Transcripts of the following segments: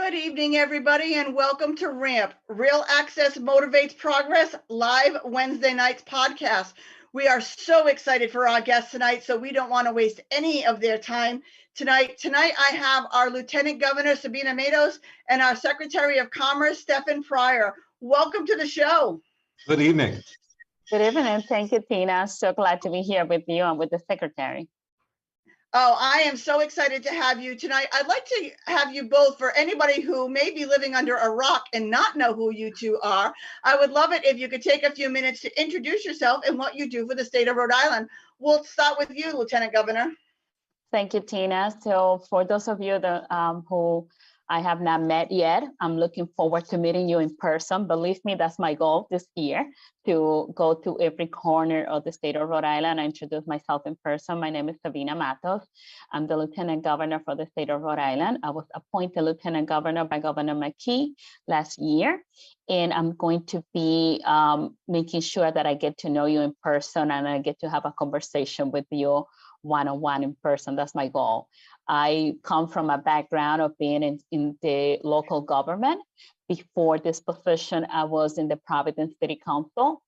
Good evening, everybody, and welcome to RAMP, Real Access Motivates Progress, live Wednesday nights podcast. We are so excited for our guests tonight, so we don't want to waste any of their time tonight. Tonight, I have our Lieutenant Governor, Sabina Matos, and our Secretary of Commerce, Stephen Pryor. Welcome to the show. Good evening. Good evening. Thank you, Tina. So glad to be here with you and with the Secretary. Oh, I am so excited to have you tonight. I'd like to have you both, for anybody who may be living under a rock and not know who you two are, I would love it if you could take a few minutes to introduce yourself and what you do for the state of Rhode Island. We'll start with you, Lieutenant Governor. Thank you, Tina. So for those of you that, who I have not met yet, I'm looking forward to meeting you in person. Believe me, that's my goal this year, to go to every corner of the state of Rhode Island and introduce myself in person. My name is Sabina Matos. I'm the Lieutenant Governor for the state of Rhode Island. I was appointed Lieutenant Governor by Governor McKee last year. And I'm going to be making sure that I get to know you in person and I get to have a conversation with you one-on-one in person. That's my goal. I come from a background of being in the local government. Before this position, I was in the Providence City Council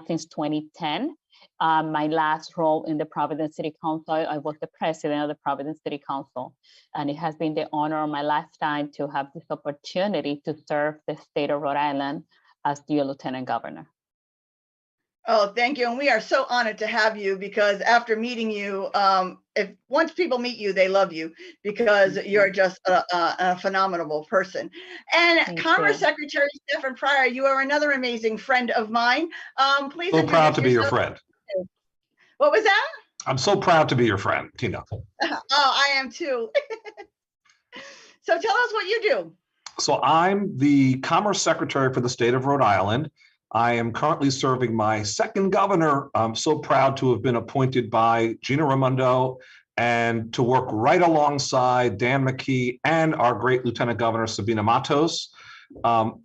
since 2010. My last role in the Providence City Council, I was the president of the Providence City Council. And it has been the honor of my lifetime to have this opportunity to serve the state of Rhode Island as your Lieutenant Governor. Oh, thank you. And we are so honored to have you, because after meeting you, once people meet you, they love you because you're just a phenomenal person. And Thank Commerce you. Secretary Stephen Pryor, you are another amazing friend of mine. Please. So proud to be your yourself. friend. What was that? I'm so proud to be your friend, Tina. Oh, I am too. So tell us what you do. So I'm the Commerce Secretary for the state of Rhode Island. I am currently serving my second governor. I'm so proud to have been appointed by Gina Raimondo and to work right alongside Dan McKee and our great Lieutenant Governor, Sabina Matos.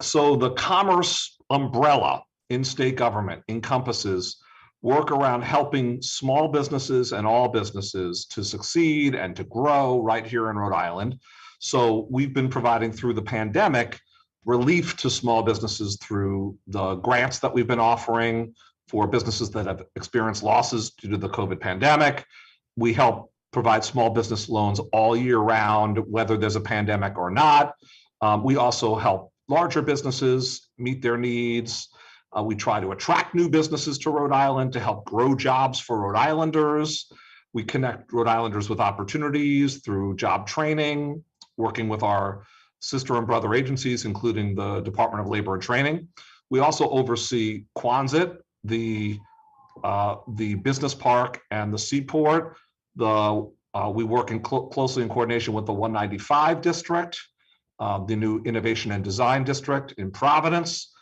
So the commerce umbrella in state government encompasses work around helping small businesses and all businesses to succeed and to grow right here in Rhode Island. So we've been providing through the pandemic relief to small businesses through the grants that we've been offering for businesses that have experienced losses due to the COVID pandemic. We help provide small business loans all year round, whether there's a pandemic or not. We also help larger businesses meet their needs. We try to attract new businesses to Rhode Island to help grow jobs for Rhode Islanders. We connect Rhode Islanders with opportunities through job training, working with our sister and brother agencies, including the Department of Labor and Training. We also oversee Quonset, the business park and the seaport. We work closely in coordination with the 195 district, the new Innovation and Design district in Providence.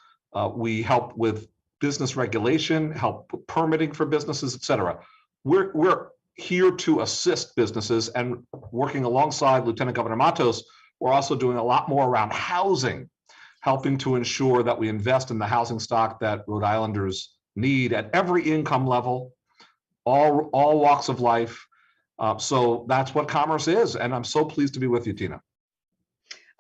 We help with business regulation, help with permitting for businesses, et cetera. We're here to assist businesses, and working alongside Lieutenant Governor Matos, we're also doing a lot more around housing, helping to ensure that we invest in the housing stock that Rhode Islanders need at every income level, all walks of life. So that's what commerce is. And I'm so pleased to be with you, Tina.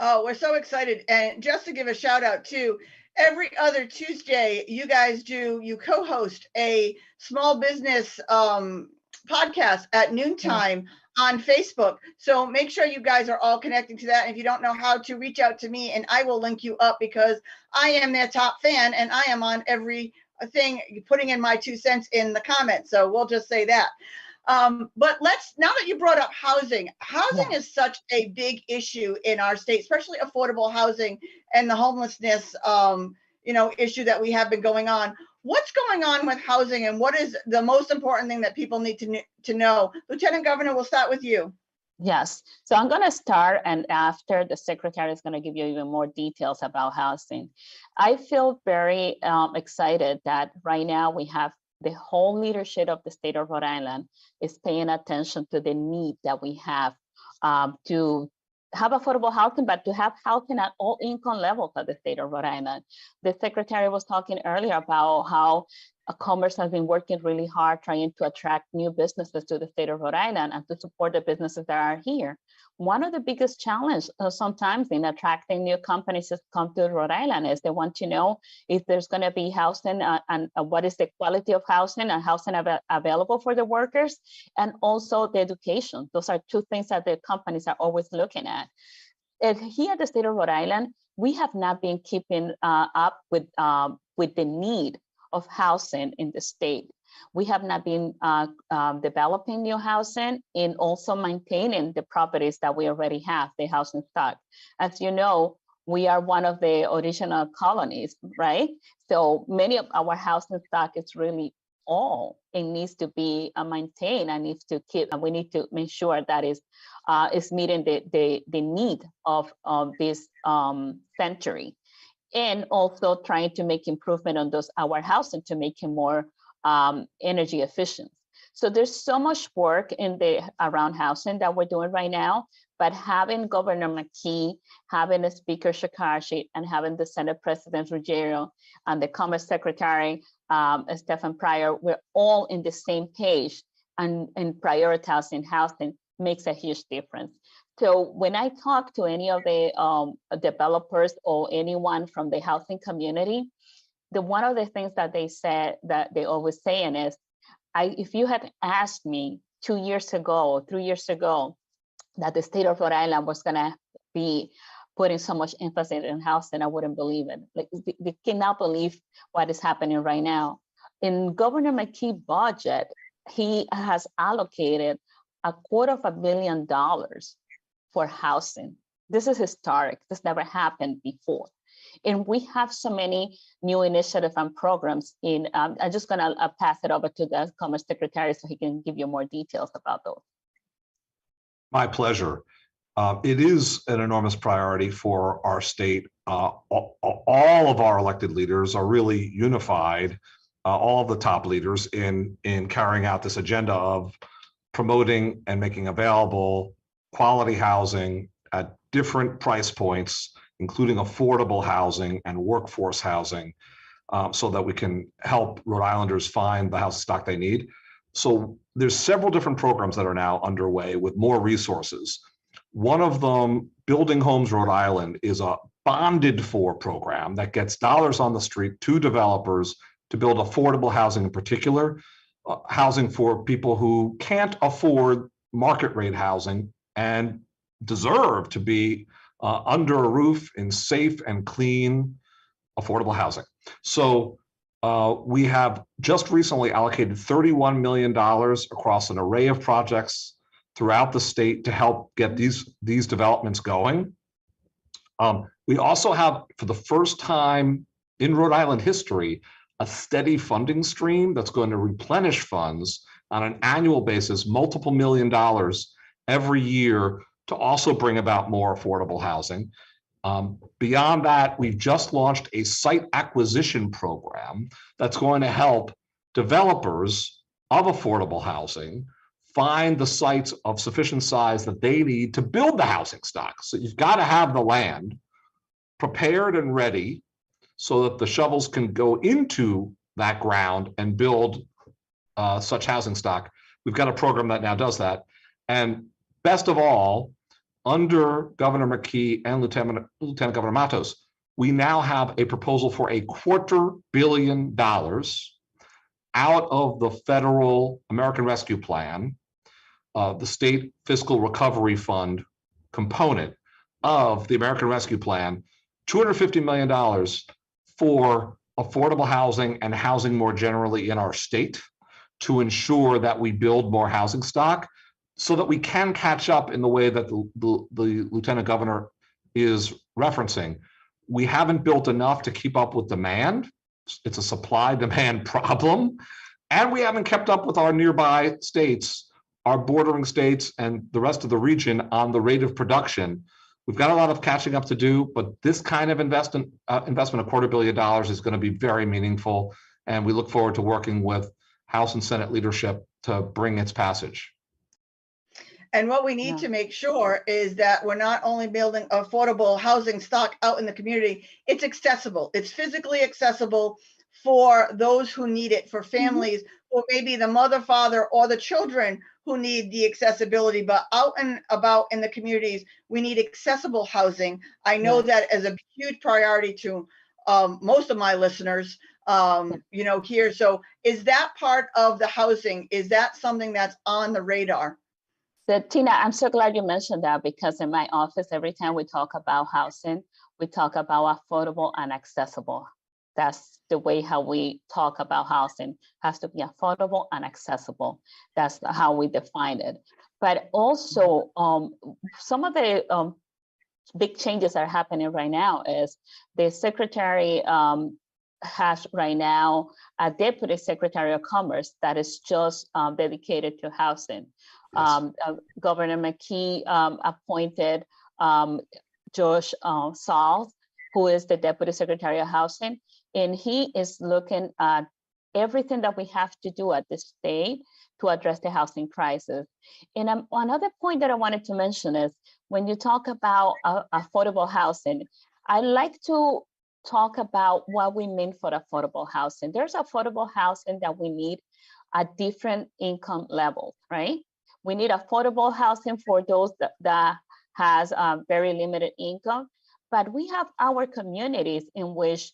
Oh, we're so excited. And just to give a shout out too, every other Tuesday, you guys you co-host a small business podcast at noontime on Facebook. So make sure you guys are all connecting to that. And if you don't know how to, reach out to me and I will link you up, because I am their top fan and I am on every thing, putting in my 2 cents in the comments. So we'll just say that. But now that you brought up housing is such a big issue in our state, especially affordable housing and the homelessness, issue that we have been going on. What's going on with housing, and what is the most important thing that people need to know? Lieutenant Governor, we'll start with you. Yes. So I'm going to start, and after the Secretary is going to give you even more details about housing. I feel very excited that right now we have the whole leadership of the state of Rhode Island is paying attention to the need that we have to have affordable housing, but to have housing at all income levels of the state of Rhode Island. The Secretary was talking earlier about how Commerce has been working really hard trying to attract new businesses to the state of Rhode Island and to support the businesses that are here. One of the biggest challenges sometimes in attracting new companies to come to Rhode Island is they want to know if there's going to be housing and what is the quality of housing and housing available for the workers, and also the education. Those are two things that the companies are always looking at. Here at the state of Rhode Island, we have not been keeping up with the need of housing in the state. We have not been developing new housing and also maintaining the properties that we already have, the housing stock. As you know, we are one of the original colonies, right? So many of our housing stock is really old. It needs to be maintained and needs to keep, and we need to make sure that is meeting the need of this century. And also trying to make improvement on our housing to make it more energy efficient. So there's so much work around housing that we're doing right now, but having Governor McKee, having the Speaker Shekarchi, and having the Senate President Ruggiero and the Commerce Secretary Stephen Pryor, we're all in the same page and prioritizing housing makes a huge difference. So when I talk to any of the developers or anyone from the housing community, one of the things that they said that they always saying is, if you had asked me 2 years ago or 3 years ago that the state of Rhode Island was going to be putting so much emphasis in housing, I wouldn't believe it. Like, they cannot believe what is happening right now. In Governor McKee's budget, he has allocated $250 million for housing. This is historic. This never happened before. And we have so many new initiatives and programs in, I'm just gonna pass it over to the Commerce Secretary so he can give you more details about those. My pleasure. It is an enormous priority for our state. All of our elected leaders are really unified, all of the top leaders in carrying out this agenda of promoting and making available quality housing at different price points, including affordable housing and workforce housing, so that we can help Rhode Islanders find the house stock they need. So there's several different programs that are now underway with more resources. One of them, Building Homes Rhode Island, is a bonded for program that gets dollars on the street to developers to build affordable housing, in particular, housing for people who can't afford market rate housing and deserve to be under a roof in safe and clean, affordable housing. So we have just recently allocated $31 million across an array of projects throughout the state to help get these developments going. We also have, for the first time in Rhode Island history, a steady funding stream that's going to replenish funds on an annual basis, multiple $1 million every year, to also bring about more affordable housing. Beyond that, we've just launched a site acquisition program that's going to help developers of affordable housing find the sites of sufficient size that they need to build the housing stock. So you've got to have the land prepared and ready so that the shovels can go into that ground and build such housing stock. We've got a program that now does that. And best of all, under Governor McKee and Lieutenant Governor Matos, we now have a proposal for $250 million out of the federal American Rescue Plan, the state fiscal recovery fund component of the American Rescue Plan, $250 million for affordable housing and housing more generally in our state to ensure that we build more housing stock, so that we can catch up in the way that the Lieutenant Governor is referencing. We haven't built enough to keep up with demand. It's a supply-demand problem. And we haven't kept up with our nearby states, our bordering states, and the rest of the region on the rate of production. We've got a lot of catching up to do, but this kind of investment, $250 million, is going to be very meaningful. And we look forward to working with House and Senate leadership to bring its passage. And what we need to make sure is that we're not only building affordable housing stock out in the community, it's accessible. It's physically accessible for those who need it, for families, or maybe the mother, father, or the children who need the accessibility. But out and about in the communities, we need accessible housing. I know that as a huge priority to most of my listeners, here. So is that part of the housing? Is that something that's on the radar? So Tina, I'm so glad you mentioned that, because in my office, every time we talk about housing, we talk about affordable and accessible. That's the way how we talk about housing. Has to be affordable and accessible. That's how we define it. But also, some of the big changes that are happening right now is the secretary has right now a deputy secretary of commerce that is just dedicated to housing. Yes. Governor McKee appointed Josh Saul, who is the deputy secretary of housing, and he is looking at everything that we have to do at the state to address the housing crisis. And another point that I wanted to mention is when you talk about affordable housing, I like to talk about what we mean for affordable housing. There's affordable housing that we need at different income levels, right? We need affordable housing for those that has very limited income, but we have our communities in which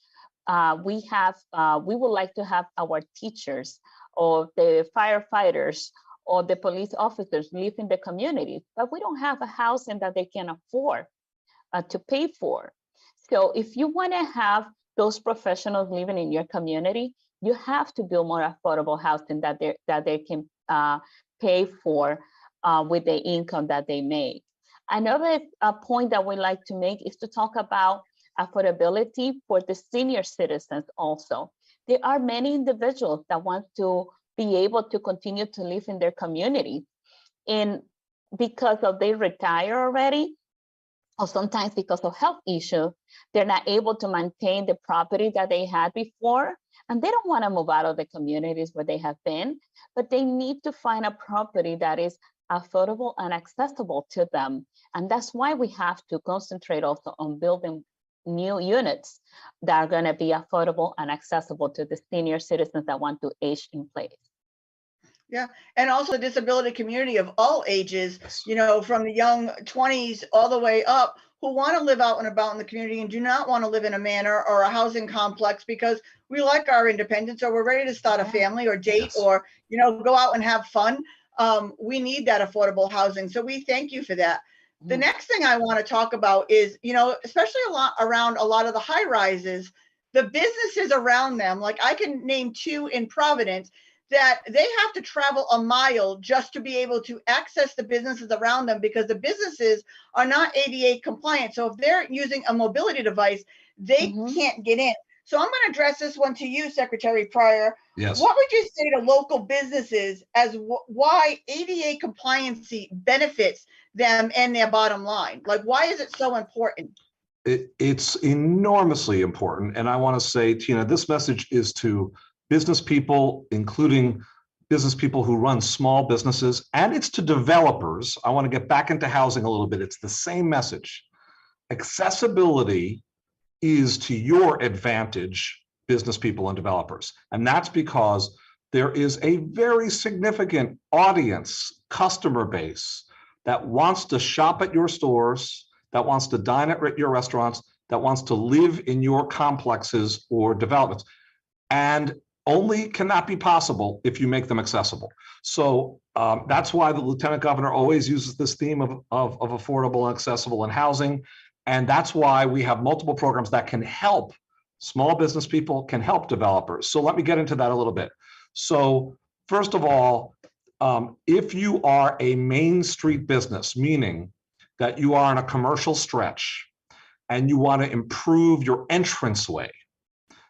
we would like to have our teachers or the firefighters or the police officers live in the communities, but we don't have a housing that they can afford to pay for. So if you want to have those professionals living in your community, you have to build more affordable housing that they can pay for with the income that they make. Another point that we like to make is to talk about affordability for the senior citizens also. There are many individuals that want to be able to continue to live in their community, and because of they retire already, or sometimes because of health issues, they're not able to maintain the property that they had before, and they don't want to move out of the communities where they have been, but they need to find a property that is affordable and accessible to them. And that's why we have to concentrate also on building new units that are going to be affordable and accessible to the senior citizens that want to age in place. Yeah, and also the disability community of all ages, from the young 20s all the way up, who want to live out and about in the community and do not want to live in a manor or a housing complex because we like our independence, or we're ready to start a family or date, or, go out and have fun. We need that affordable housing. So we thank you for that. The next thing I want to talk about is, especially around a lot of the high rises, the businesses around them, like I can name two in Providence, that they have to travel a mile just to be able to access the businesses around them because the businesses are not ADA compliant. So if they're using a mobility device, they can't get in. So I'm going to address this one to you, Secretary Pryor. Yes. What would you say to local businesses as why ADA compliancy benefits them and their bottom line? Like, why is it so important? It's enormously important. And I want to say, Tina, this message is to business people, including business people who run small businesses, and it's to developers. I want to get back into housing a little bit. It's the same message. Accessibility is to your advantage, business people and developers. And that's because there is a very significant audience, customer base that wants to shop at your stores, that wants to dine at your restaurants, that wants to live in your complexes or developments. And only cannot be possible if you make them accessible. So that's why the Lieutenant Governor always uses this theme of affordable and accessible in housing. And that's why we have multiple programs that can help small business people, can help developers. So let me get into that a little bit. So first of all, if you are a Main Street business, meaning that you are on a commercial stretch and you want to improve your entranceway,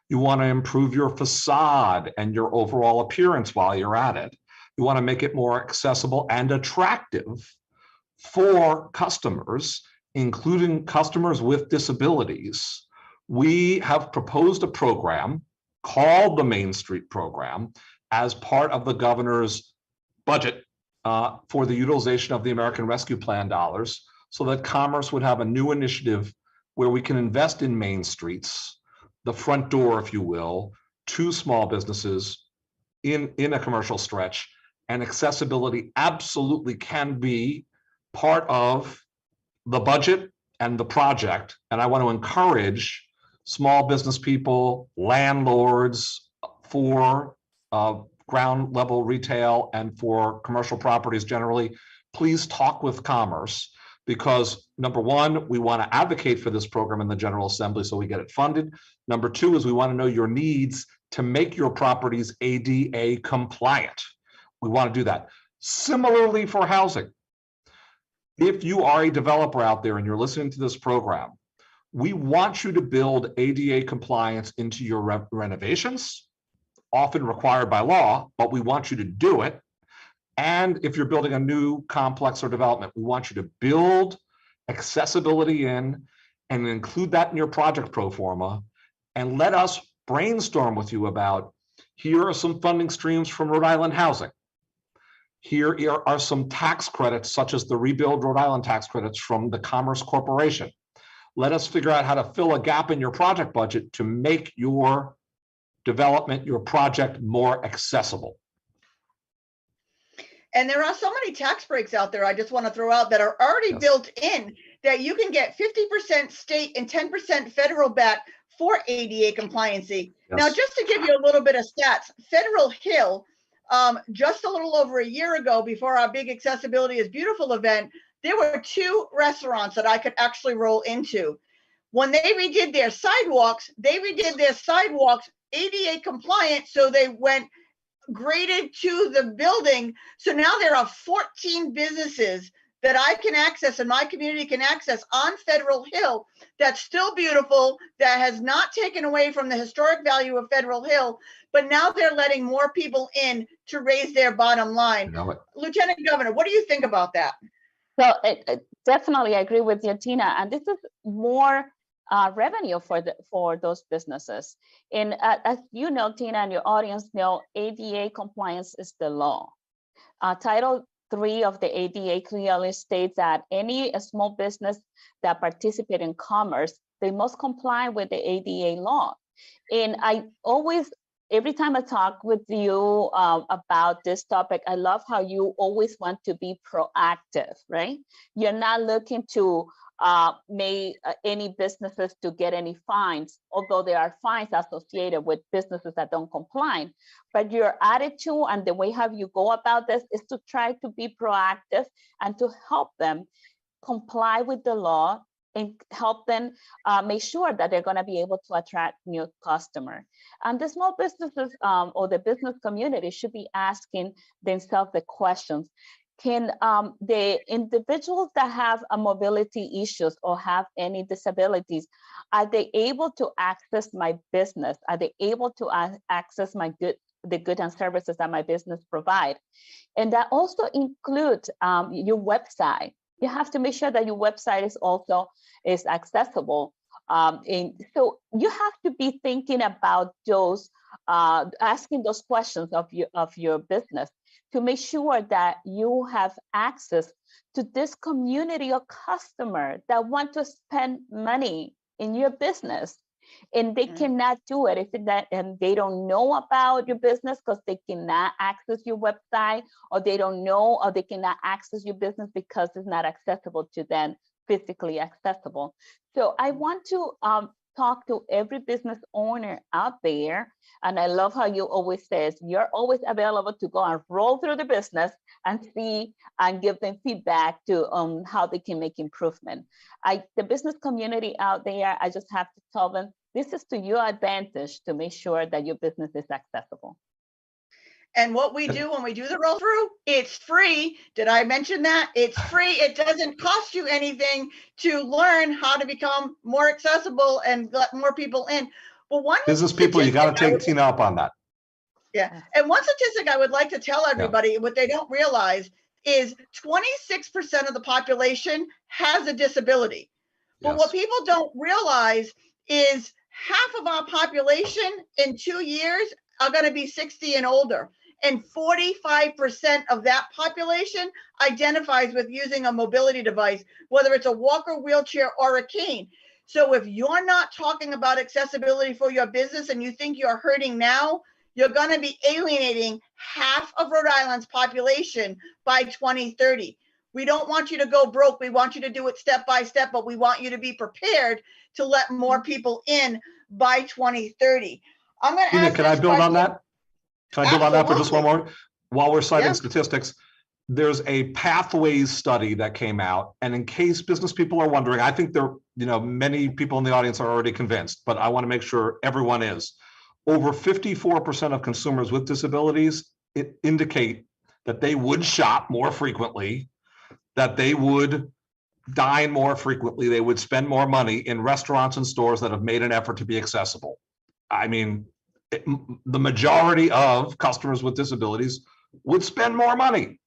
you want to improve your facade and your overall appearance while you're at it. You want to make it more accessible and attractive for customers, including customers with disabilities. We have proposed a program called the Main Street Program as part of the governor's budget for the utilization of the American Rescue Plan dollars, so that Commerce would have a new initiative where we can invest in main streets, the front door, if you will, to small businesses in a commercial stretch, and accessibility absolutely can be part of the budget and the project. And I want to encourage small business people, landlords, for ground level retail and for commercial properties generally, please talk with Commerce, because number one, we want to advocate for this program in the General Assembly so we get it funded. Number two is we want to know your needs to make your properties ADA compliant. We want to do that. Similarly for housing. If you are a developer out there and you're listening to this program, we want you to build ADA compliance into your renovations, often required by law, but we want you to do it. And if you're building a new complex or development, we want you to build accessibility in and include that in your project pro forma, and let us brainstorm with you about, here are some funding streams from Rhode Island Housing. Here are some tax credits, such as the Rebuild Rhode Island tax credits from the Commerce Corporation. Let us figure out how to fill a gap in your project budget to make your development, your project more accessible. And there are so many tax breaks out there, I just want to throw out, that are already built in, that you can get 50% state and 10% federal back for ADA compliancy. Now, just to give you a little bit of stats, Federal Hill, just a little over a year ago, before our big Accessibility is Beautiful event, there were 2 restaurants that I could actually roll into. When they redid their sidewalks, ADA compliant, so they went graded to the building. So now there are 14 businesses that I can access and my community can access on Federal Hill that's still beautiful, that has not taken away from the historic value of Federal Hill, but now they're letting more people in to raise their bottom line. Lieutenant Governor, what do you think about that? So definitely I agree with you, Tina, and this is more revenue for those businesses. And as you know, Tina, and your audience know, ADA compliance is the law. Title 3 of the ADA clearly states that any small business that participate in commerce, they must comply with the ADA law. And I always, every time I talk with you about this topic, I love how you always want to be proactive, right? You're not looking to make any businesses to get any fines, although there are fines associated with businesses that don't comply. But your attitude and the way how you go about this is to try to be proactive and to help them comply with the law and help them make sure that they're going to be able to attract new customers. And the small businesses or the business community should be asking themselves the questions. Can the individuals that have mobility issues or have any disabilities, are they able to access my business? Are they able to access the goods and services that my business provide? And that also includes your website. You have to make sure that your website is accessible. And so you have to be thinking about those, asking those questions of your business, to make sure that you have access to this community of customers that want to spend money in your business. And they cannot do it and they don't know about your business because they cannot access your website, or they don't know, or they cannot access your business because it's not accessible to them, physically accessible. So I want to talk to every business owner out there. And I love how you always says, you're always available to go and roll through the business and see and give them feedback to how they can make improvement. The business community out there, I just have to tell them, this is to your advantage to make sure that your business is accessible. And what we do when we do the roll through, it's free. Did I mention that? It's free. It doesn't cost you anything to learn how to become more accessible and let more people in. But one business people, you got to take Tina up on that. Yeah. And one statistic I would like to tell everybody, what they don't realize is 26% of the population has a disability. But what people don't realize is half of our population in 2 years are going to be 60 and older. And 45% of that population identifies with using a mobility device, whether it's a walker, wheelchair, or a cane. So if you're not talking about accessibility for your business and you think you're hurting now, you're going to be alienating half of Rhode Island's population by 2030. We don't want you to go broke. We want you to do it step by step, but we want you to be prepared to let more people in by 2030. I'm going to Tina, ask can I build on that? Can I build on that for just one more? While we're citing statistics, there's a pathways study that came out, and in case business people are wondering, I think many people in the audience are already convinced, but I want to make sure everyone is. Over 54% of consumers with disabilities indicate that they would shop more frequently, that they would dine more frequently, they would spend more money in restaurants and stores that have made an effort to be accessible. I mean, the majority of customers with disabilities would spend more money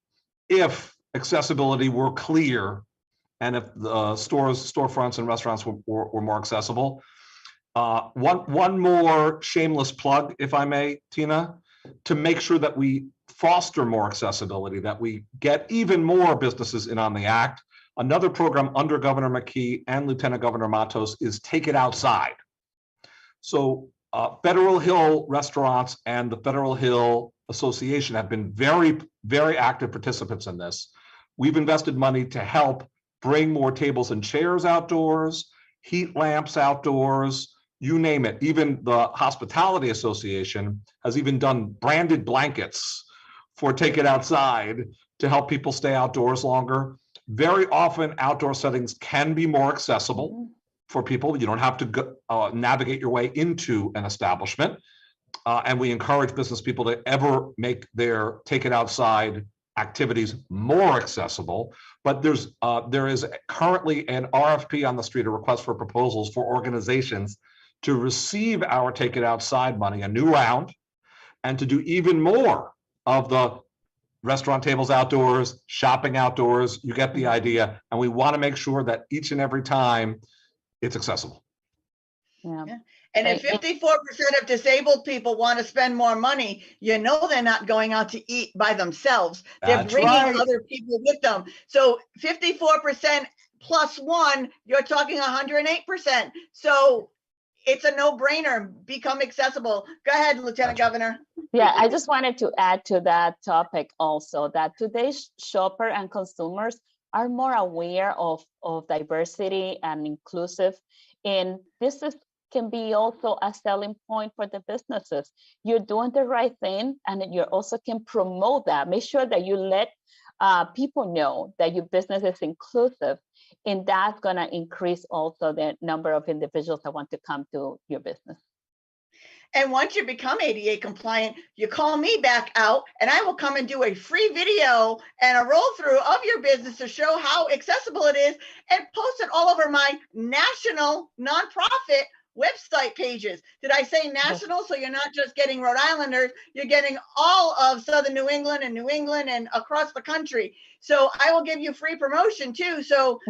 if accessibility were clear and if the storefronts and restaurants were more accessible. One more shameless plug, if I may, Tina, to make sure that we foster more accessibility, that we get even more businesses in on the act. Another program under Governor McKee and Lieutenant Governor Matos is Take It Outside. So Federal Hill Restaurants and the Federal Hill Association have been very, very active participants in this. We've invested money to help bring more tables and chairs outdoors, heat lamps outdoors, you name it. Even the Hospitality Association has even done branded blankets for Take It Outside to help people stay outdoors longer. Very often outdoor settings can be more accessible for people. You don't have to go, navigate your way into an establishment. And we encourage business people to ever make their Take It Outside activities more accessible. But there is currently an RFP on the street, a request for proposals for organizations to receive our Take It Outside money, a new round, and to do even more of the restaurant tables outdoors, shopping outdoors. You get the idea. And we want to make sure that each and every time it's accessible. Yeah. And if 54% of disabled people want to spend more money, you know they're not going out to eat by themselves. They're bringing other people with them. So 54% plus one, you're talking 108%. So it's a no-brainer. Become accessible. Go ahead, Lieutenant Governor. Yeah, I just wanted to add to that topic also that today's shopper and consumers are more aware of diversity and inclusive. And this can be also a selling point for the businesses. You're doing the right thing, and you also can promote that. Make sure that you let people know that your business is inclusive, and that's going to increase also the number of individuals that want to come to your business. And once you become ADA compliant, you call me back out and I will come and do a free video and a roll through of your business to show how accessible it is and post it all over my national nonprofit website pages. Did I say national? So you're not just getting Rhode Islanders, you're getting all of Southern New England and across the country. So I will give you free promotion too. So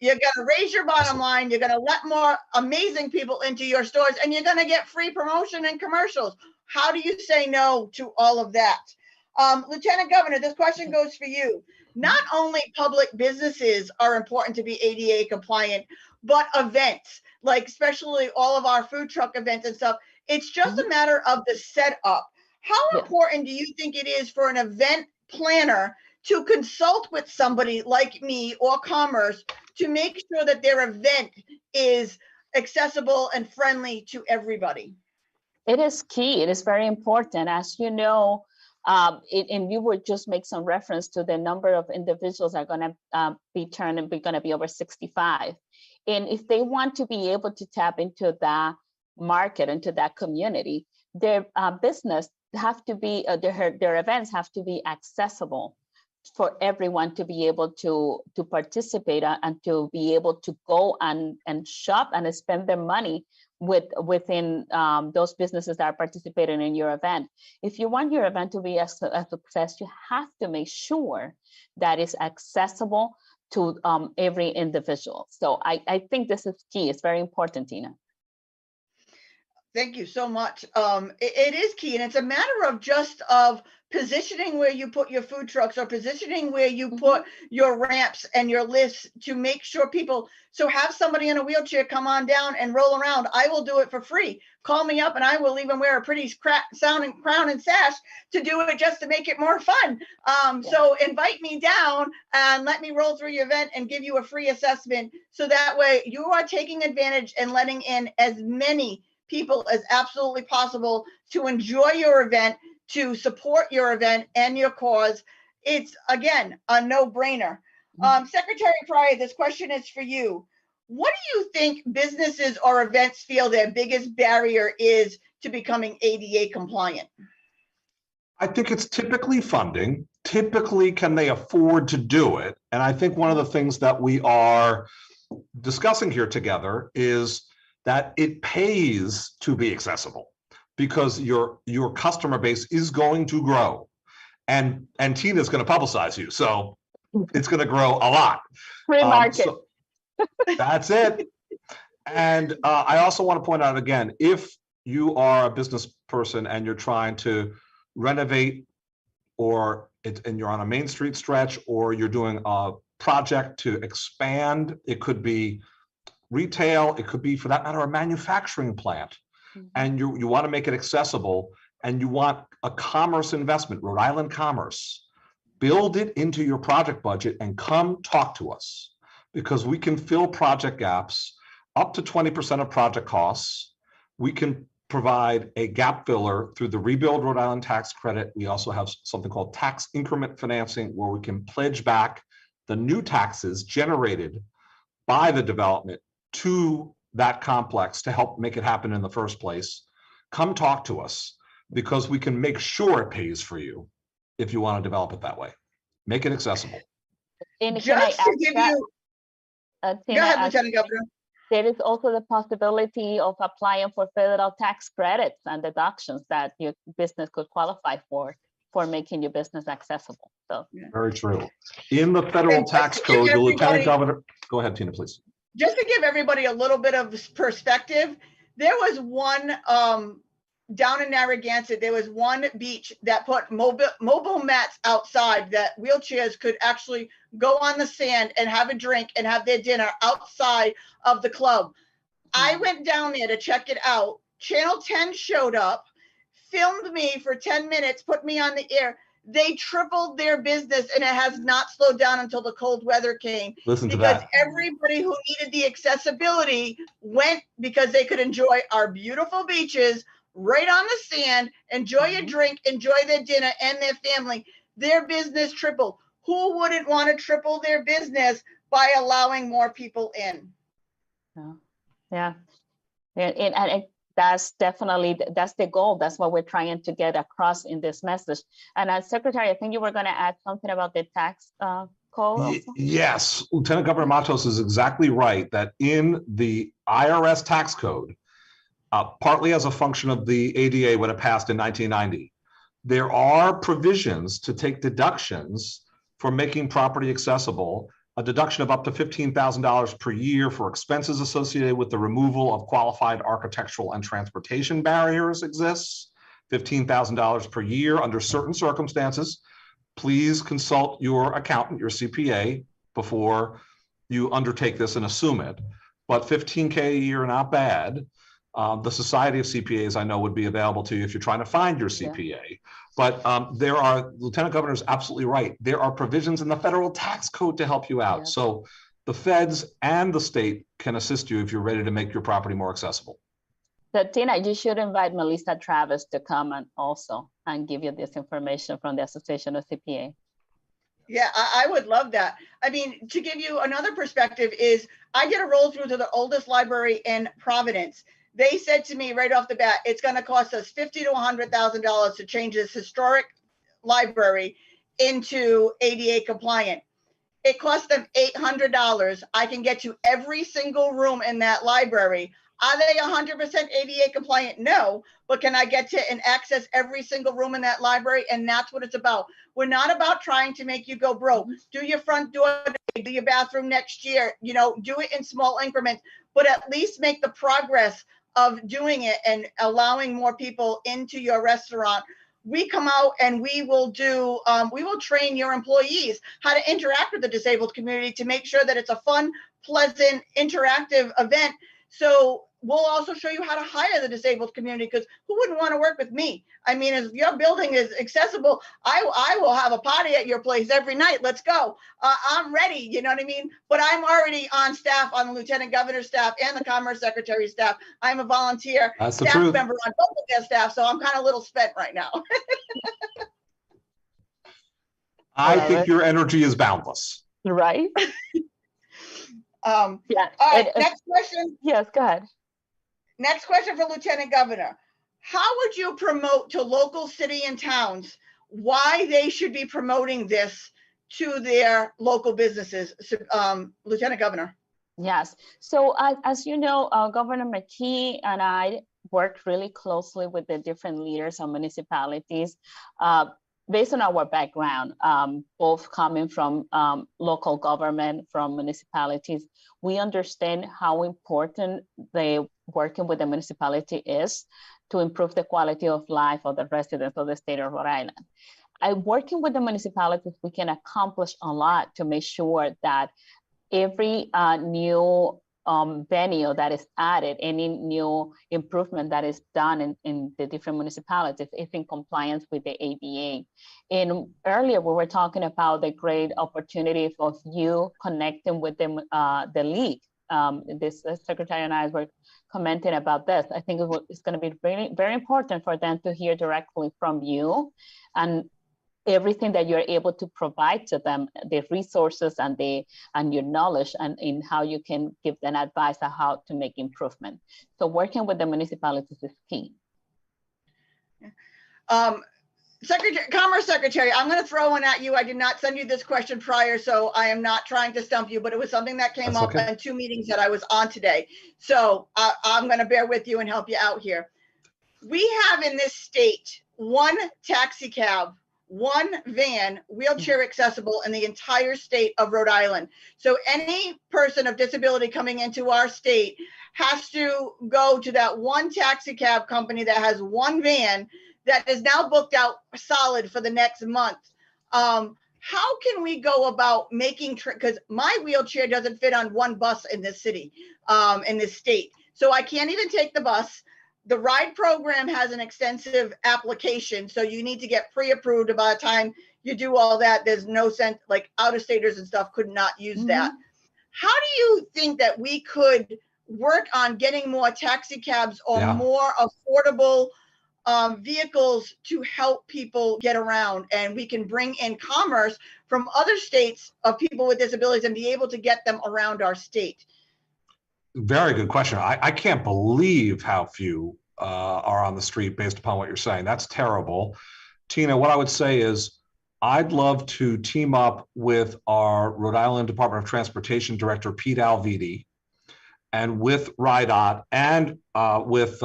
you're going to raise your bottom line. You're going to let more amazing people into your stores, and you're going to get free promotion and commercials. How do you say no to all of that? Lieutenant Governor, this question goes for you. Not only public businesses are important to be ADA compliant, but events, like especially all of our food truck events and stuff. It's just a matter of the setup. How important do you think it is for an event planner to consult with somebody like me or Commerce to make sure that their event is accessible and friendly to everybody? It is key. It is very important. As you know, and you would just make some reference to the number of individuals that are going to be over 65. And if they want to be able to tap into that market, into that community, their business have to be, their events have to be accessible for everyone to be able to participate and to be able to go and shop and spend their money within those businesses that are participating in your event. If you want your event to be a success, you have to make sure that it's accessible to every individual. So I think this is key. It's very important, Tina. Thank you so much. It is key, and it's a matter of just of positioning where you put your food trucks or positioning where you put your ramps and your lifts to make sure people, so have somebody in a wheelchair come on down and roll around. I will do it for free. Call me up and I will even wear a pretty sounding crown and sash to do it just to make it more fun. So invite me down and let me roll through your event and give you a free assessment. So that way you are taking advantage and letting in as many people as absolutely possible to enjoy your event, to support your event and your cause. It's, again, a no-brainer. Secretary Pryor, this question is for you. What do you think businesses or events feel their biggest barrier is to becoming ADA compliant? I think it's typically funding. Typically, can they afford to do it? And I think one of the things that we are discussing here together is that it pays to be accessible, because your customer base is going to grow, and Tina's going to publicize you, so it's going to grow a lot. Free market. So that's it. And I also want to point out again, if you are a business person and you're trying to renovate, and you're on a Main Street stretch, or you're doing a project to expand, it could be retail, it could be, for that matter, a manufacturing plant, and you want to make it accessible, and you want a commerce investment, Rhode Island Commerce, build it into your project budget and come talk to us, because we can fill project gaps up to 20% of project costs. We can provide a gap filler through the Rebuild Rhode Island tax credit. We also have something called tax increment financing, where we can pledge back the new taxes generated by the development to that complex to help make it happen in the first place. Come talk to us, because we can make sure it pays for you if you want to develop it that way. Make it accessible. And Just to give you, Tina, go ahead, Lieutenant Governor. there is also the possibility of applying for federal tax credits and deductions that your business could qualify for making your business accessible. So Very true. In the federal tax code, the Lieutenant Governor, go ahead, Tina, please. Just to give everybody a little bit of perspective, there was one down in Narragansett, there was one beach that put mobile mats outside that wheelchairs could actually go on the sand and have a drink and have their dinner outside of the club. I went down there to check it out. Channel 10 showed up, filmed me for 10 minutes, put me on the air. They tripled their business, and it has not slowed down until the cold weather came. Listen to because that. Everybody who needed the accessibility went, because they could enjoy our beautiful beaches right on the sand, enjoy a drink, enjoy their dinner and their family. Their business tripled. Who wouldn't want to triple their business by allowing more people in? Yeah. And that's definitely, that's the goal. That's what we're trying to get across in this message. And as Secretary, I think you were going to add something about the tax code also? Yes, Lieutenant Governor Matos is exactly right that in the IRS tax code, partly as a function of the ADA when it passed in 1990, there are provisions to take deductions for making property accessible, a deduction of up to $15,000 per year for expenses associated with the removal of qualified architectural and transportation barriers exists, $15,000 per year under certain circumstances. Please consult your accountant, your CPA, before you undertake this and assume it. But $15K a year, not bad. The Society of CPAs, I know, would be available to you if you're trying to find your CPA. Yeah. But there are, Lieutenant Governor is absolutely right. There are provisions in the federal tax code to help you out. Yeah. So the feds and the state can assist you if you're ready to make your property more accessible. So Tina, you should invite Melissa Travis to come and give you this information from the Association of CPA. Yeah, I would love that. I mean, to give you another perspective is I get a roll through to the oldest library in Providence. They said to me right off the bat, it's going to cost us $50,000 to $100,000 to change this historic library into ADA compliant. It cost them $800. I can get you every single room in that library. Are they 100% ADA compliant? No, but can I get to and access every single room in that library? And that's what it's about. We're not about trying to make you go broke. Do your front door, do your bathroom next year, do it in small increments, but at least make the progress of doing it and allowing more people into your restaurant, we come out and we will train your employees how to interact with the disabled community to make sure that it's a fun, pleasant, interactive event. So we'll also show you how to hire the disabled community, because who wouldn't want to work with me? I mean, if your building is accessible, I will have a party at your place every night. Let's go. I'm ready. You know what I mean? But I'm already on staff, on the Lieutenant Governor's staff and the Commerce Secretary's staff. I'm a volunteer staff member on both of their staff, so I'm kind of a little spent right now. I think your energy is boundless. Right? Yeah. All right, next question. Yes, go ahead. Next question for Lieutenant Governor. How would you promote to local city and towns why they should be promoting this to their local businesses, Lieutenant Governor? Yes. So as you know, Governor McKee and I worked really closely with the different leaders of municipalities based on our background, both coming from local government, from municipalities. We understand how important working with the municipality is to improve the quality of life of the residents of the state of Rhode Island. Working with the municipalities, we can accomplish a lot to make sure that every new venue that is added, any new improvement that is done in the different municipalities is in compliance with the ADA. And earlier we were talking about the great opportunity of you connecting with the league. This secretary and I were commenting about this. I think it's going to be very, very important for them to hear directly from you and everything that you're able to provide to them, the resources and your knowledge, and in how you can give them advice on how to make improvement. So working with the municipalities is key. Commerce Secretary, I'm going to throw one at you. I did not send you this question prior, so I am not trying to stump you, but it was something that came up in 2 meetings that I was on today. So I'm going to bear with you and help you out here. We have in this state one taxi cab, one van, wheelchair accessible in the entire state of Rhode Island. So any person of disability coming into our state has to go to that one taxi cab company that has one van that is now booked out solid for the next month. How can we go about making, because my wheelchair doesn't fit on one bus in this city, in this state. So I can't even take the bus. The RIDE program has an extensive application, so you need to get pre-approved. By the time you do all that, there's no sense, like out-of-staters and stuff could not use that. How do you think that we could work on getting more taxi cabs or more affordable vehicles to help people get around, and we can bring in commerce from other states of people with disabilities and be able to get them around our state? Very good question. I can't believe how few are on the street based upon what you're saying. That's terrible. Tina, what I would say is I'd love to team up with our Rhode Island Department of Transportation Director, Pete Alviti, and with RIDOT and with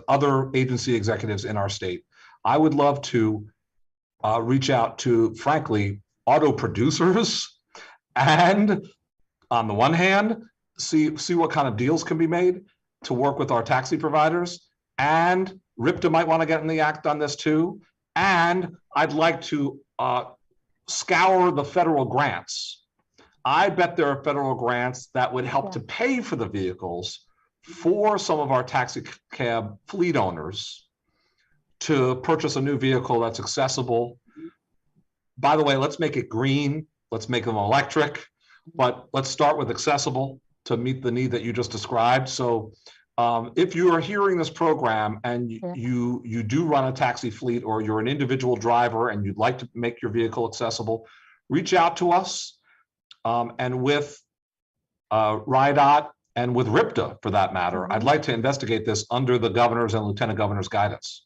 other agency executives in our state. I would love to reach out to, frankly, auto producers and, on the one hand, see what kind of deals can be made to work with our taxi providers. And RIPTA might want to get in the act on this too. And I'd like to scour the federal grants. I bet there are federal grants that would help to pay for the vehicles for some of our taxi cab fleet owners to purchase a new vehicle that's accessible. By the way, let's make it green. Let's make them electric. But let's start with accessible to meet the need that you just described. So if you are hearing this program and you do run a taxi fleet, or you're an individual driver and you'd like to make your vehicle accessible, reach out to us. And with RIDOT and with RIPTA, for that matter, I'd like to investigate this under the governor's and lieutenant governor's guidance.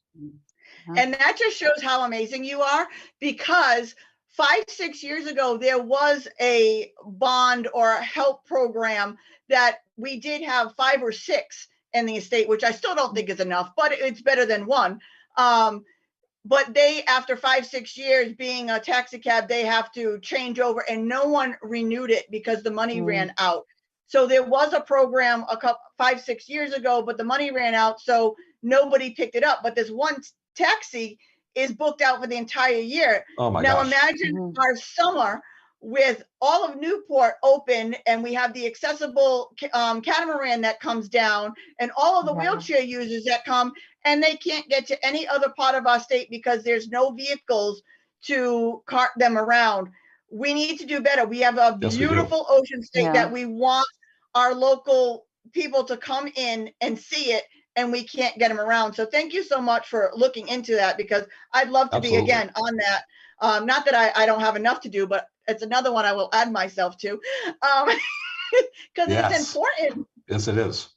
And that just shows how amazing you are, because 5-6 years ago, there was a bond or a help program that we did have 5 or 6 in the state, which I still don't think is enough, but it's better than one. But they, after 5-6 years being a taxi cab, they have to change over, and no one renewed it because the money ran out. So there was a program 5-6 years ago, but the money ran out, so nobody picked it up. But this one taxi is booked out for the entire year. Oh my Now gosh. imagine our summer with all of Newport open, and we have the accessible catamaran that comes down, and all of the wheelchair users that come, and they can't get to any other part of our state because there's no vehicles to cart them around. We need to do better. We have a beautiful ocean state that we want our local people to come in and see it, and we can't get them around. So thank you so much for looking into that, because I'd love to be again on that. Not that I don't have enough to do, but it's another one I will add myself to, because it's important. Yes, it is.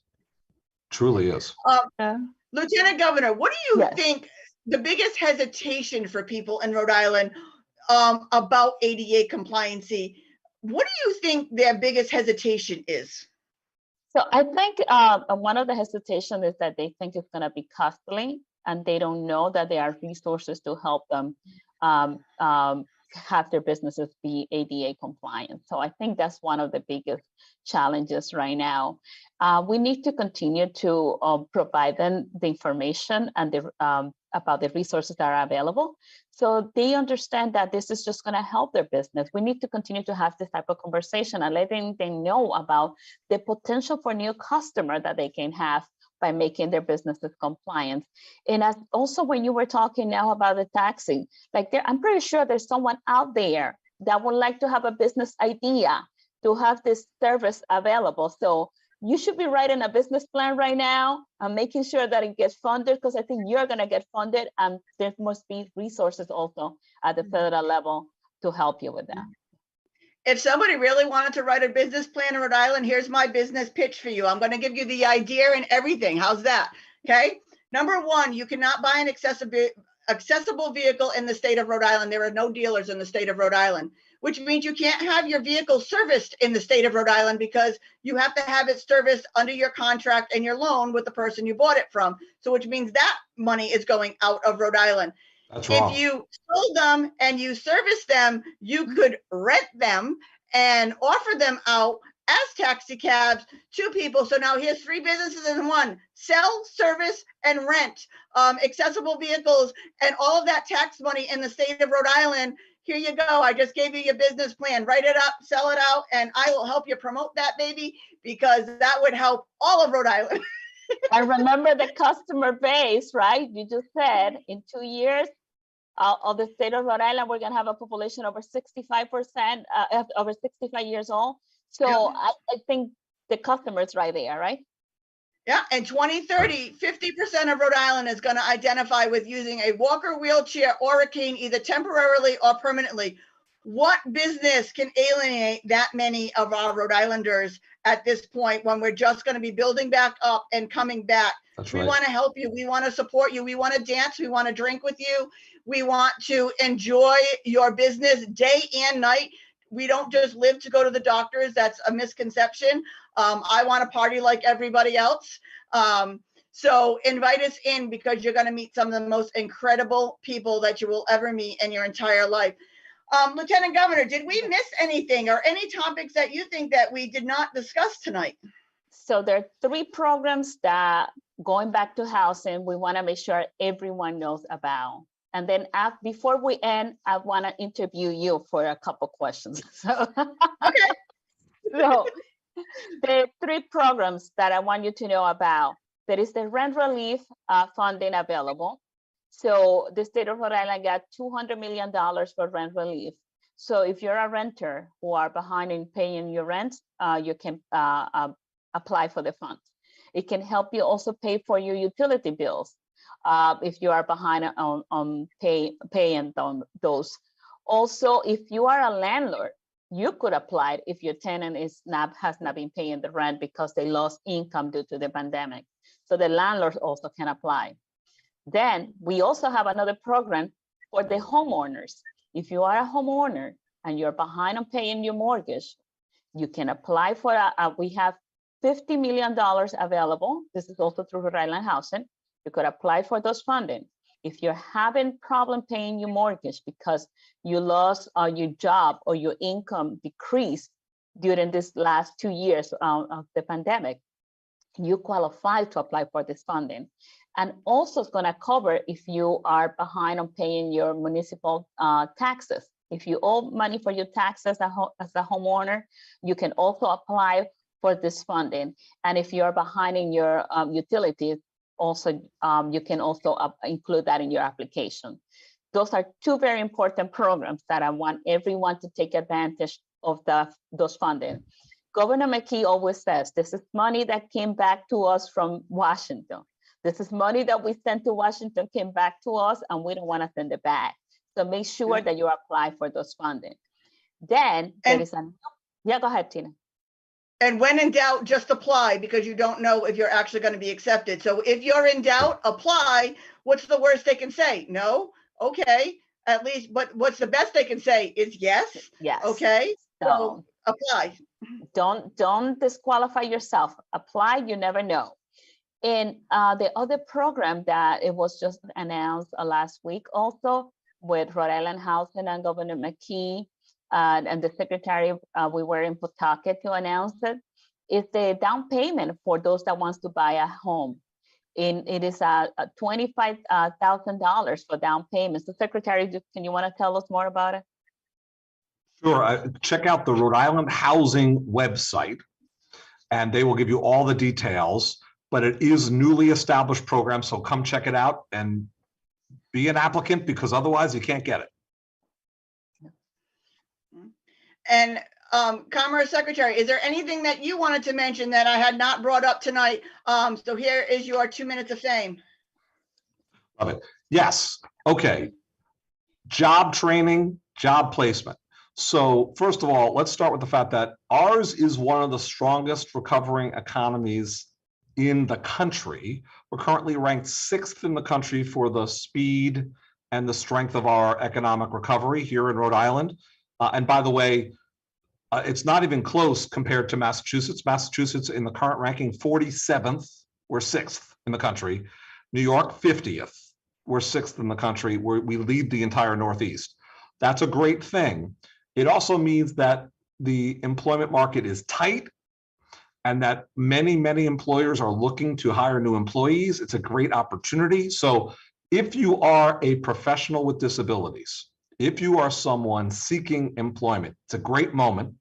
Truly is. Lieutenant Governor, what do you think the biggest hesitation for people in Rhode Island about ADA compliancy? What do you think their biggest hesitation is? So I think one of the hesitation is that they think it's going to be costly, and they don't know that there are resources to help them have their businesses be ADA compliant. So I think that's one of the biggest challenges right now. We need to continue to provide them the information and about the resources that are available, so they understand that this is just going to help their business. We need to continue to have this type of conversation and letting them know about the potential for new customer that they can have by making their businesses compliant. And as also when you were talking now about the taxi, like I'm pretty sure there's someone out there that would like to have a business idea to have this service available. So you should be writing a business plan right now and making sure that it gets funded, because I think you're going to get funded, and there must be resources also at the federal level to help you with that. If somebody really wanted to write a business plan in Rhode Island, here's my business pitch for you. I'm going to give you the idea and everything. How's that? Okay. Number one, you cannot buy an accessible vehicle in the state of Rhode Island. There are no dealers in the state of Rhode Island, which means you can't have your vehicle serviced in the state of Rhode Island, because you have to have it serviced under your contract and your loan with the person you bought it from. So which means that money is going out of Rhode Island. That's wrong. If you sold them and you service them, you could rent them and offer them out as taxi cabs to people. So now here's 3 businesses in one: sell, service, and rent accessible vehicles, and all of that tax money in the state of Rhode Island. Here you go. I just gave you your business plan. Write it up, sell it out, and I will help you promote that baby, because that would help all of Rhode Island. I remember the customer base, right? You just said in 2 years of the state of Rhode Island, we're going to have a population over 65%, over 65 years old. So I think the customer is right there, right? Yeah, and 2030, 50% of Rhode Island is going to identify with using a walker, wheelchair, or a cane, either temporarily or permanently. What business can alienate that many of our Rhode Islanders at this point, when we're just going to be building back up and coming back? That's We right. want to help you. We want to support you. We want to dance. We want to drink with you. We want to enjoy your business day and night. We don't just live to go to the doctors. That's a misconception. I want to party like everybody else. So invite us in, because you're going to meet some of the most incredible people that you will ever meet in your entire life. Lieutenant Governor, did we miss anything, or any topics that you think that we did not discuss tonight? So there are 3 programs that, going back to housing, we want to make sure everyone knows about. And then before we end, I want to interview you for a couple questions. So, okay. So there are 3 programs that I want you to know about. There is the rent relief funding available. So the state of Rhode Island got $200 million for rent relief. So if you're a renter who are behind in paying your rent, you can apply for the funds. It can help you also pay for your utility bills if you are behind on paying on those. Also, if you are a landlord, you could apply if your tenant has not been paying the rent because they lost income due to the pandemic. So the landlord also can apply. Then we also have another program for the homeowners. If you are a homeowner and you're behind on paying your mortgage, you can apply for we have $50 million available. This is also through Rhode Island Housing. You could apply for those funding. If you're having problem paying your mortgage because you lost your job or your income decreased during this last 2 years of the pandemic, you qualify to apply for this funding. And also it's going to cover if you are behind on paying your municipal taxes. If you owe money for your taxes as a homeowner, you can also apply for this funding. And if you're behind in your utilities, also you can also include that in your application. Those are two very important programs that I want everyone to take advantage of those funding. Governor McKee always says, this is money that came back to us from Washington. This is money that we sent to Washington, came back to us, and we don't want to send it back. So make sure that you apply for those funding. Then there is yeah, go ahead, Tina. And when in doubt, just apply, because you don't know if you're actually going to be accepted. So if you're in doubt, apply. What's the worst they can say? No? Okay. At least, but what's the best they can say is yes. Yes. Okay. So apply. Don't disqualify yourself. Apply, you never know. And the other program that it was just announced last week also with Rhode Island Housing and Governor McKee and the secretary, we were in Pawtucket to announce it, is the down payment for those that wants to buy a home. It is $25,000 for down payment. So Secretary, can you want to tell us more about it? Sure. Check out the Rhode Island Housing website, and they will give you all the details. But it is a newly established program, so come check it out and be an applicant, because otherwise you can't get it. And Commerce Secretary, is there anything that you wanted to mention that I had not brought up tonight? So here is your 2 minutes of fame. Love it. Yes. Okay. Job training, job placement. So first of all, let's start with the fact that ours is one of the strongest recovering economies in the country. We're currently ranked 6th in the country for the speed and the strength of our economic recovery here in Rhode Island. And by the way, it's not even close compared to Massachusetts. Massachusetts in the current ranking, 47th, we're 6th in the country. New York, 50th, we're 6th in the country. We lead the entire Northeast. That's a great thing. It also means that the employment market is tight and that many, many employers are looking to hire new employees. It's a great opportunity. So if you are a professional with disabilities, if you are someone seeking employment, it's a great moment.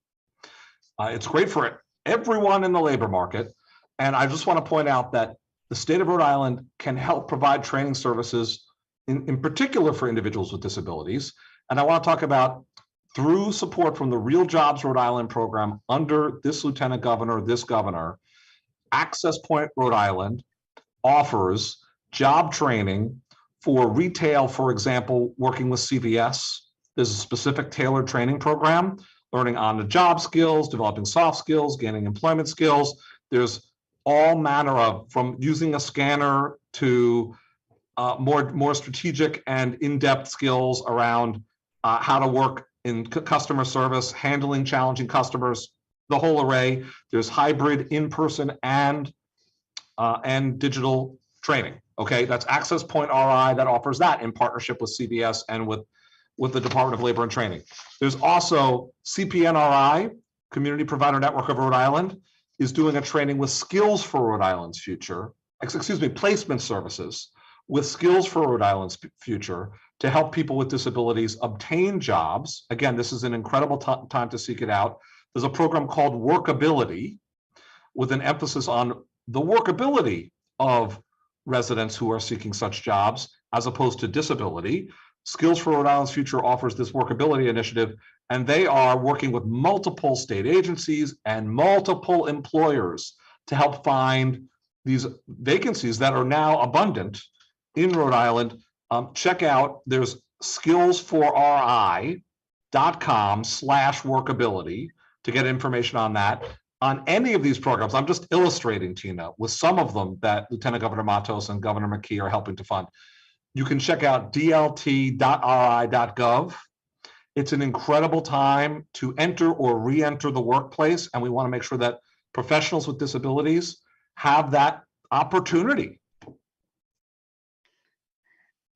It's great for everyone in the labor market. And I just want to point out that the state of Rhode Island can help provide training services in particular for individuals with disabilities. And I want to talk about, through support from the Real Jobs Rhode Island program under this lieutenant governor, this governor, Access Point Rhode Island offers job training for retail, for example, working with CVS. There's a specific tailored training program, learning on-the-job skills, developing soft skills, gaining employment skills. There's all manner of, from using a scanner to more strategic and in-depth skills around how to work in customer service, handling challenging customers, the whole array. There's hybrid in-person and digital training. Okay, that's Access Point RI that offers that in partnership with CVS and with the Department of Labor and Training. There's also CPNRI, Community Provider Network of Rhode Island, is doing a training with Skills for Rhode Island's Future, placement services with Skills for Rhode Island's Future to help people with disabilities obtain jobs. Again, this is an incredible time to seek it out. There's a program called Workability with an emphasis on the workability of residents who are seeking such jobs as opposed to disability. Skills for Rhode Island's Future offers this workability initiative, and they are working with multiple state agencies and multiple employers to help find these vacancies that are now abundant in Rhode Island. Check out, there's skillsforri.com/workability to get information on that. On any of these programs, I'm just illustrating, Tina, with some of them that Lieutenant Governor Matos and Governor McKee are helping to fund. You can check out dlt.ri.gov. It's an incredible time to enter or re-enter the workplace, and we want to make sure that professionals with disabilities have that opportunity.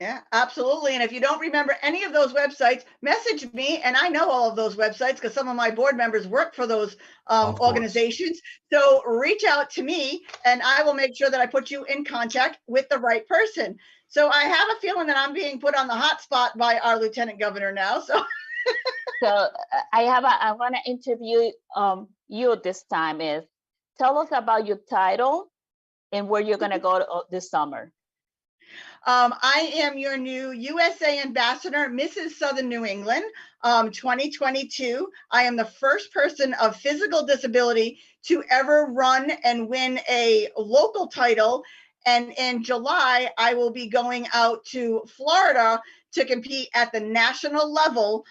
Yeah, absolutely. And if you don't remember any of those websites, message me. And I know all of those websites because some of my board members work for those Of course. organizations. So reach out to me and I will make sure that I put you in contact with the right person. So I have a feeling that I'm being put on the hot spot by our Lieutenant Governor now. So So I want to interview you this time. Is tell us about your title and where you're going to go this summer. I am your new USA Ambassador, Mrs. Southern New England, 2022. I am the first person of physical disability to ever run and win a local title. And in July, I will be going out to Florida to compete at the national level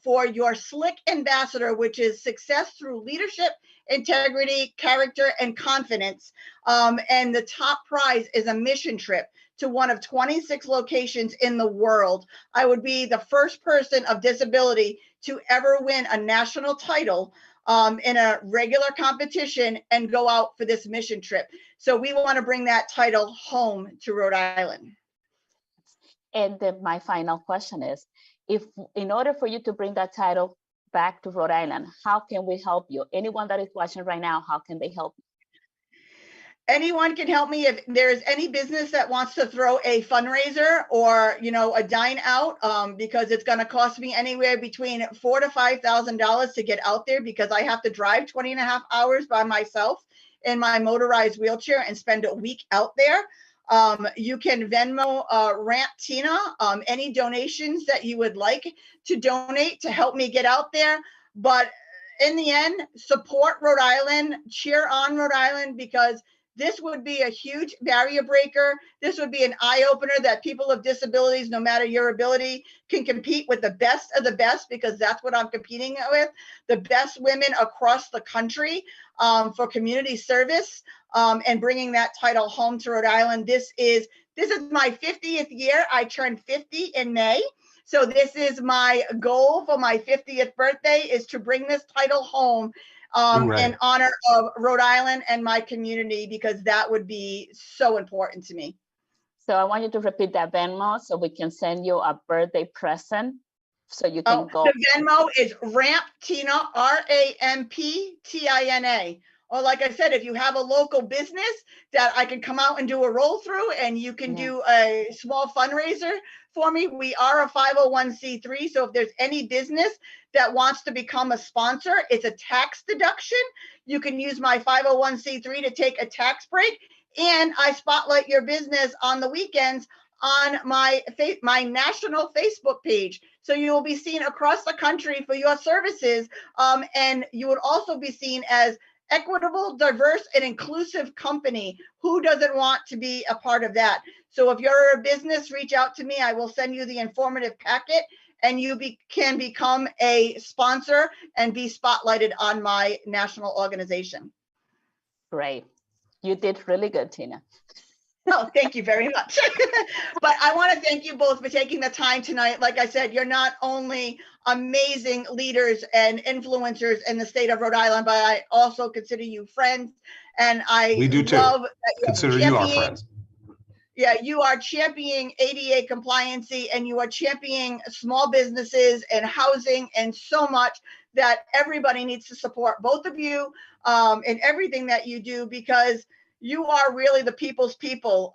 for your SLIC Ambassador, which is success through leadership, integrity, character, and confidence. And the top prize is a mission trip to one of 26 locations in the world. I would be the first person of disability to ever win a national title in a regular competition and go out for this mission trip. So we want to bring that title home to Rhode Island. And then my final question is, if in order for you to bring that title back to Rhode Island, how can we help you? Anyone that is watching right now, how can they help you? Anyone can help me. If there's any business that wants to throw a fundraiser or, you know, a dine out, because it's going to cost me anywhere between $4,000 to $5,000 to get out there because I have to drive 20 and a half hours by myself in my motorized wheelchair and spend a week out there. You can Venmo Ramp Tina any donations that you would like to donate to help me get out there. But in the end, support Rhode Island, cheer on Rhode Island, because this would be a huge barrier breaker. This would be an eye opener that people with disabilities, no matter your ability, can compete with the best of the best, because that's what I'm competing with, the best women across the country for community service and bringing that title home to Rhode Island. This is my 50th year. I turned 50 in May. So this is my goal for my 50th birthday, is to bring this title home in honor of Rhode Island and my community, because that would be so important to me. So I want you to repeat that Venmo so we can send you a birthday present so you can go. The Venmo is Ramp Tina, RAMPTINA. Or like I said, if you have a local business that I can come out and do a roll through and you can do a small fundraiser for me. We are a 501c3. So if there's any business that wants to become a sponsor, it's a tax deduction. You can use my 501c3 to take a tax break. And I spotlight your business on the weekends on my national Facebook page. So you will be seen across the country for your services. And you would also be seen as equitable, diverse, and inclusive company. Who doesn't want to be a part of that? So if you're a business, reach out to me. I will send you the informative packet and you can become a sponsor and be spotlighted on my national organization. Great. You did really good, Tina. Oh, thank you very much. But I want to thank you both for taking the time tonight. Like I said, you're not only amazing leaders and influencers in the state of Rhode Island, but I also consider you friends. And we do too. Love that consider you our friends. Yeah, you are championing ADA compliancy and you are championing small businesses and housing and so much that everybody needs to support both of you in everything that you do, because you are really the people's people.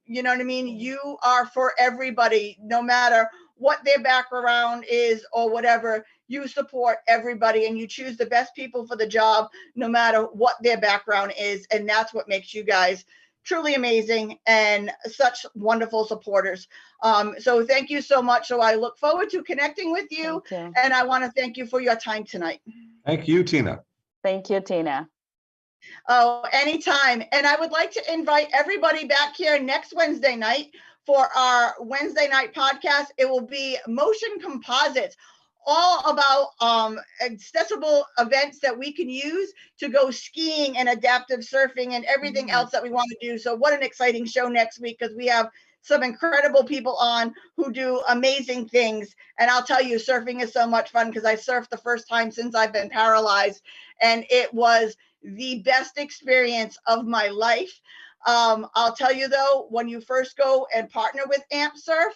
You know what I mean? You are for everybody, no matter what their background is or whatever. You support everybody and you choose the best people for the job, no matter what their background is. And that's what makes you guys truly amazing and such wonderful supporters. So thank you so much. So I look forward to connecting with you. And I want to thank you for your time tonight. Thank you, Tina. Thank you, Tina. Oh, anytime. And I would like to invite everybody back here next Wednesday night for our Wednesday night podcast. It will be Motion Composites, all about accessible events that we can use to go skiing and adaptive surfing and everything else that we want to do. So what an exciting show next week, because we have some incredible people on who do amazing things. And I'll tell you, surfing is so much fun because I surfed the first time since I've been paralyzed, and it was the best experience of my life. I'll tell you though, when you first go and partner with Amp Surf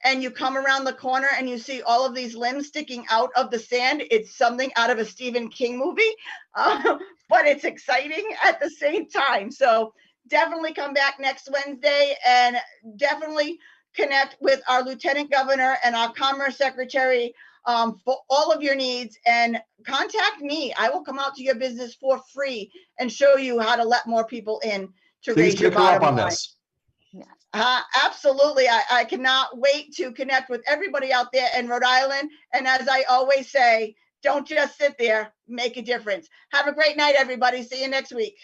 and you come around the corner and you see all of these limbs sticking out of the sand, it's something out of a Stephen King movie, but it's exciting at the same time. So definitely come back next Wednesday and definitely connect with our Lieutenant Governor and our Commerce Secretary for all of your needs, and contact me. I will come out to your business for free and show you how to let more people in to Please raise your pick her up bottom on line. this. Absolutely. I cannot wait to connect with everybody out there in Rhode Island. And as I always say, don't just sit there, make a difference. Have a great night, everybody. See you next week.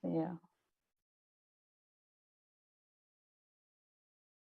Yeah.